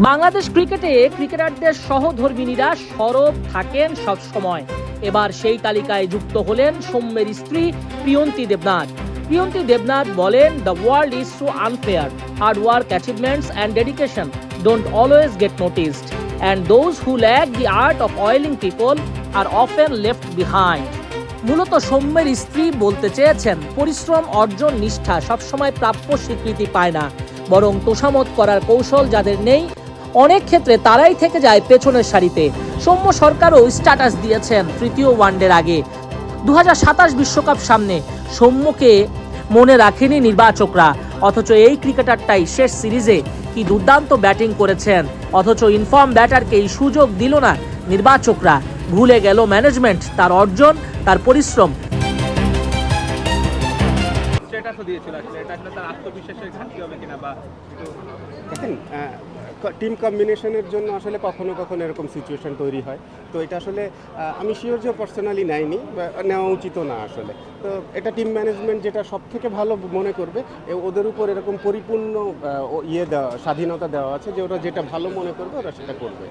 বাংলাদেশ ক্রিকেটে ক্রিকেটারদের সহধর্মিণীরা সরব থাকেন সব সময়। এবার সেই তালিকায় যুক্ত হলেন সৌম্যের স্ত্রী প্রিয়ন্তী দেবনাথ। প্রিয়ন্তী দেবনাথ বলেন, the world is so unfair, hard work, achievements and dedication don't always get noticed, and those who lack the art of oiling people are often left behind. মূলত সৌম্যের স্ত্রী বলতে চেয়েছেন, পরিশ্রম, অর্জন, নিষ্ঠা সবসময় প্রাপ্য স্বীকৃতি পায় না, বরং তোষামত করার কৌশল যাদের নেই, অনেক ক্ষেত্রে তারাই থেকে যায় পেছনের সারিতে। সৌম্য সরকারও স্ট্যাটাস দিয়েছেন তৃতীয় ওয়ানডের আগে। 2027 বিশ্বকাপ সামনে সৌম্যকে মনে রাখেনি নির্বাচকরা, অথচ এই ক্রিকেটারটাই শেষ সিরিজে কি দুর্দান্ত ব্যাটিং করেছেন, অথচ ইনফর্ম ব্যাটারকে এই সুযোগ দিল না নির্বাচকরা। ভুলে গেল ম্যানেজমেন্ট তার অর্জন, তার পরিশ্রম। দেখেন, টিম কম্বিনেশনের জন্য আসলে কখনো কখনো এরকম সিচুয়েশন তৈরি হয়। তো এটা আসলে আমি শিওর যে পার্সোনালি নেয়নি বা নেওয়া উচিত না আসলে। তো এটা টিম ম্যানেজমেন্ট যেটা সব থেকে ভালো মনে করবে, ওদের উপর এরকম পরিপূর্ণ স্বাধীনতা দেওয়া আছে যে ওরা যেটা ভালো মনে করবে ওরা সেটা করবে।